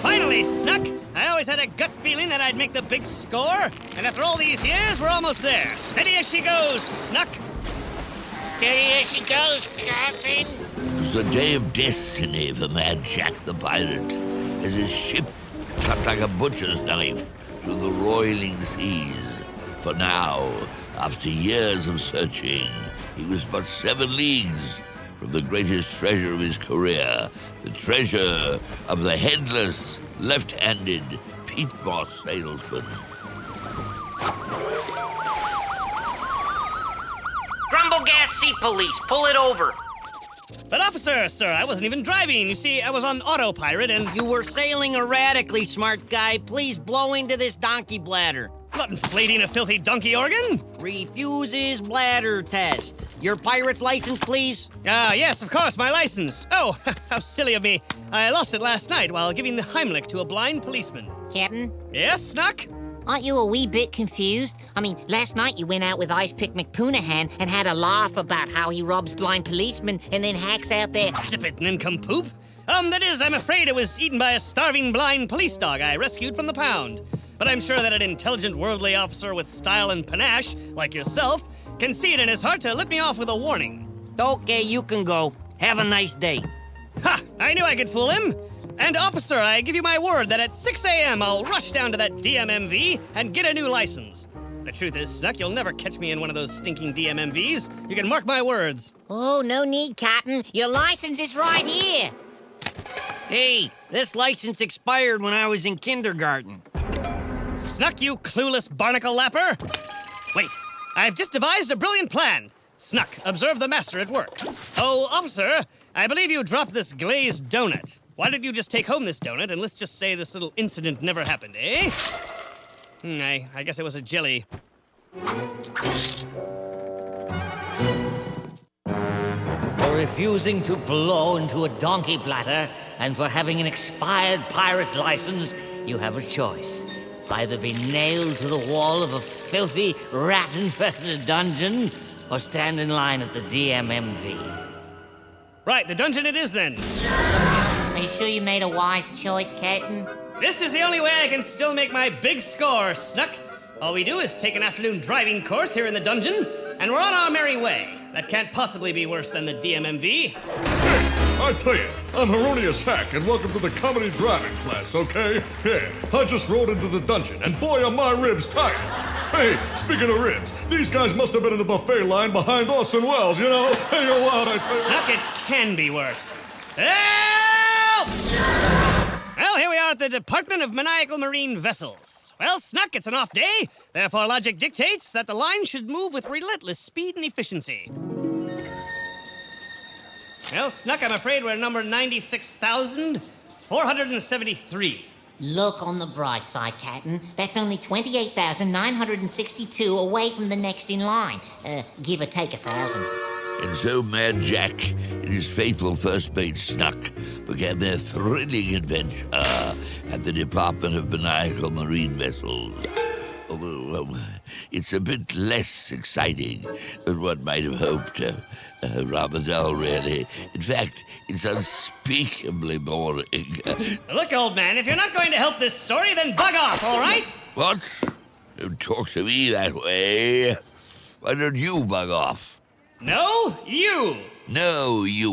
Finally, Snuck! I always had a gut feeling that I'd make the big score, and after all these years, we're almost there. Steady as she goes, Snuck! Steady as she goes, Captain. It was a day of destiny for Mad Jack the pirate, as his ship cut like a butcher's knife through the roiling seas. For now, after years of searching, he was but 7 leagues from the greatest treasure of his career, the treasure of the headless, left-handed Peatmoss salesman. Grumble Gas Sea Police, pull it over. But officer, sir, I wasn't even driving. You see, I was on autopilot and... You were sailing erratically, smart guy. Please blow into this donkey bladder. Not inflating a filthy donkey organ? Refuses bladder test. Your pirate's license, please? Yes, of course, my license. Oh, how silly of me. I lost it last night while giving the Heimlich to a blind policeman. Captain, Yes, Snuck? aren't you a wee bit confused? I mean, last night you went out with Ice Pick McPoonahan and had a laugh about how he robs blind policemen and then hacks out their... Zip it, nincompoop. That is, I'm afraid it was eaten by a starving blind police dog I rescued from the pound. But I'm sure that an intelligent worldly officer with style and panache, like yourself, can see it in his heart to let me off with a warning. Okay, you can go. Have a nice day. Ha! I knew I could fool him! And officer, I give you my word that at 6 a.m. I'll rush down to that DMMV and get a new license. The truth is, Snuck, you'll never catch me in one of those stinking DMMVs. You can mark my words. Oh, no need, Captain. Your license is right here. Hey, this license expired when I was in kindergarten. Snuck, you clueless barnacle lapper! Wait, I've just devised a brilliant plan. Snuck, observe the master at work. Oh, officer, I believe you dropped this glazed donut. Why didn't you just take home this donut and let's just say this little incident never happened, eh? I guess it was a jelly. For refusing to blow into a donkey bladder and for having an expired pirate's license, you have a choice. Either be nailed to the wall of a filthy, rat-infested dungeon, or stand in line at the DMMV. Right, the dungeon it is then. Are you sure you made a wise choice, Captain? This is the only way I can still make my big score, Snuck. All we do is take an afternoon driving course here in the dungeon, and we're on our merry way. That can't possibly be worse than the DMMV. Hey, I tell you, I'm Heronius Hack, and welcome to the comedy driving class, okay? Yeah, I just rolled into the dungeon, and boy, are my ribs tight. Hey, speaking of ribs, these guys must have been in the buffet line behind Orson Welles, you know? Hey, you're wild, I tell you. Snuck, it can be worse. Help! Well, here we are at the Department of Maniacal Marine Vessels. Well, Snuck, it's an off day. Therefore, logic dictates that the line should move with relentless speed and efficiency. Well, Snuck, I'm afraid we're number 96,473. Look on the bright side, Captain. That's only 28,962 away from the next in line. Give or take 1,000. And so Mad Jack and his faithful first mate Snuck began their thrilling adventure at the Department of Maniacal Marine Vessels. Although it's a bit less exciting than one might have hoped. Rather dull, really. In fact, it's unspeakably boring. Look, old man, if you're not going to help this story, then bug off, all right? What? Don't talk to me that way. Why don't you bug off? No, you. No, you.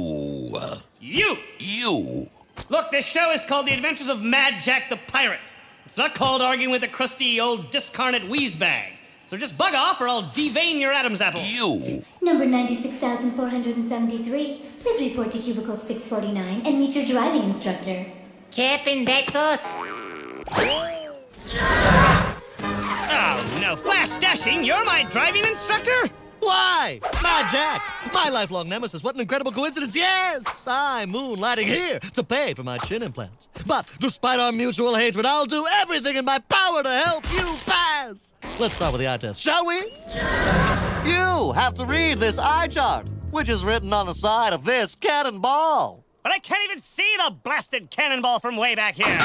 You. You. Look, this show is called The Adventures of Mad Jack the Pirate. It's not called arguing with a crusty old discarnate wheezebag. So just bug off or I'll devein your Adam's apple. You. Number 96,473. Please report to cubicle 649 and meet your driving instructor. Captain, that's us. Oh, no. Flash dashing, you're my driving instructor? Why? Mad Jack, my lifelong nemesis. What an incredible coincidence. Yes, I'm moonlighting here to pay for my chin implants. But despite our mutual hatred, I'll do everything in my power to help you pass. Let's start with the eye test, shall we? You have to read this eye chart, which is written on the side of this cannonball. But I can't even see the blasted cannonball from way back here.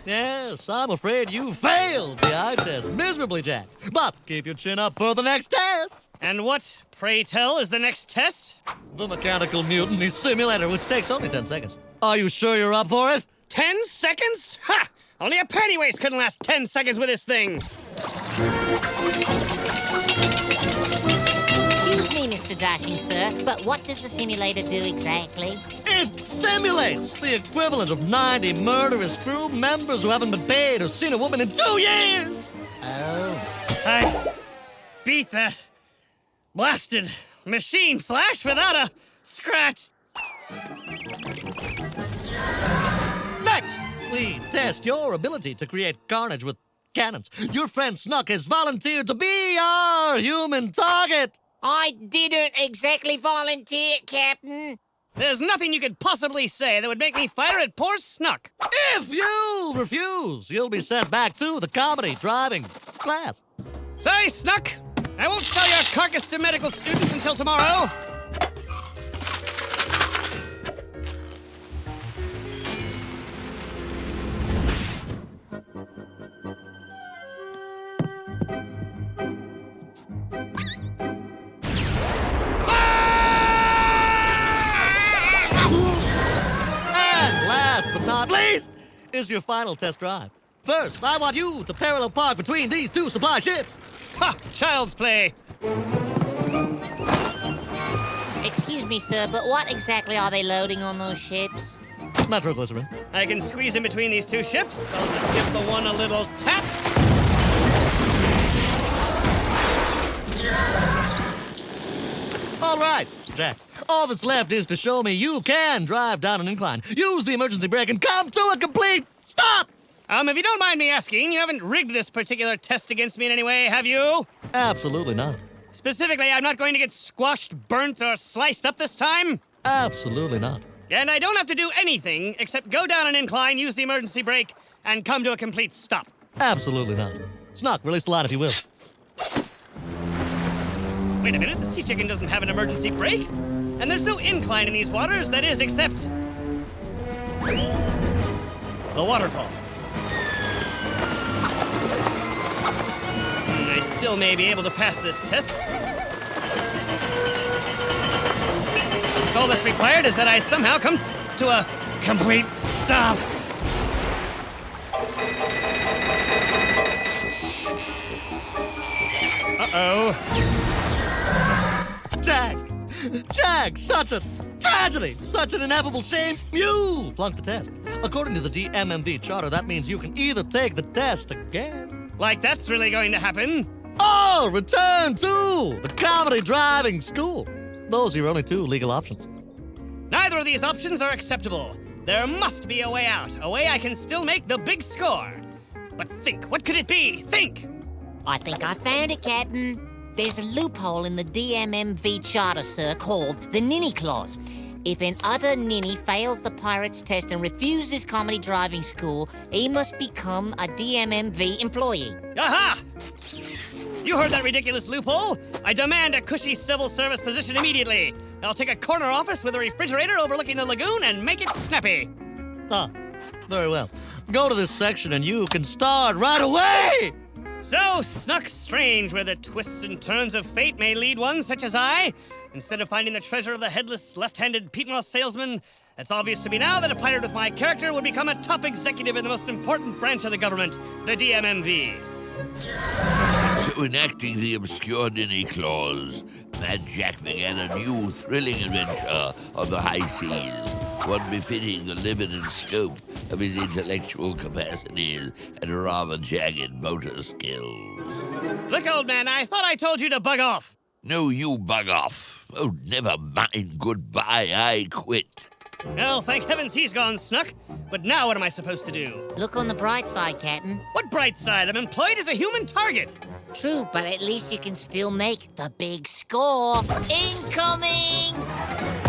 Yes, I'm afraid you failed the eye test miserably, Jack. But keep your chin up for the next test. And what, pray tell, is the next test? The mechanical mutiny simulator, which takes only 10 seconds. Are you sure you're up for it? 10 seconds? Ha! Only a panty waist couldn't last 10 seconds with this thing. Excuse me, Mr. Dashing Sir, but what does the simulator do exactly? It simulates the equivalent of 90 murderous crew members who haven't been paid or seen a woman in 2 years. Oh. I beat that blasted machine flash without a scratch. Next, we test your ability to create carnage with cannons. Your friend Snuck has volunteered to be our human target. I didn't exactly volunteer, Captain. There's nothing you could possibly say that would make me fire at poor Snuck. If you refuse, you'll be sent back to the comedy driving class. Sorry, Snuck. I won't sell your carcass to medical students until tomorrow. And last but not least is your final test drive. First, I want you to parallel park between these two supply ships. Ha! Child's play. Excuse me, sir, but what exactly are they loading on those ships? Nitroglycerin. I can squeeze in between these two ships. I'll just give the one a little tap. All right, Jack. All that's left is to show me you can drive down an incline, use the emergency brake, and come to a complete stop! If you don't mind me asking, you haven't rigged this particular test against me in any way, have you? Absolutely not. Specifically, I'm not going to get squashed, burnt, or sliced up this time? Absolutely not. And I don't have to do anything except go down an incline, use the emergency brake, and come to a complete stop. Absolutely not. Snuck, release the line if you will. Wait a minute, the sea chicken doesn't have an emergency brake. And there's no incline in these waters, that is, except the waterfall. I still may be able to pass this test. All that's required is that I somehow come to a complete stop. Uh-oh. Jack, such a tragedy, such an ineffable shame. You flunked the test. According to the DMMV charter, that means you can either take the test again, Like that's really going to happen. or return to the comedy driving school. Those are your only two legal options. Neither of these options are acceptable. There must be a way out, a way I can still make the big score. But think, what could it be? Think! I think I found it, Captain. There's a loophole in the DMMV charter, sir, called the Ninny Clause. If an utter ninny fails the pirate's test and refuses comedy driving school, he must become a DMMV employee. Aha! You heard that ridiculous loophole? I demand a cushy civil service position immediately. I'll take a corner office with a refrigerator overlooking the lagoon and make it snappy. Ah, very well. Go to this section and you can start right away! So, Snuck strange where the twists and turns of fate may lead one such as I. Instead of finding the treasure of the headless, left-handed Peatmoss salesman, it's obvious to me now that a pirate with my character would become a top executive in the most important branch of the government, the DMMV. So enacting the obscure Ninny Clause, Mad Jack began a new thrilling adventure on the high seas, one befitting the limited scope of his intellectual capacities and rather jagged motor skills. Look, old man, I thought I told you to bug off. No, you bug off. Oh, never mind goodbye, I quit. Well, thank heavens he's gone, Snuck. But now what am I supposed to do? Look on the bright side, Captain. What bright side? I'm employed as a human target. True, but at least you can still make the big score. Incoming!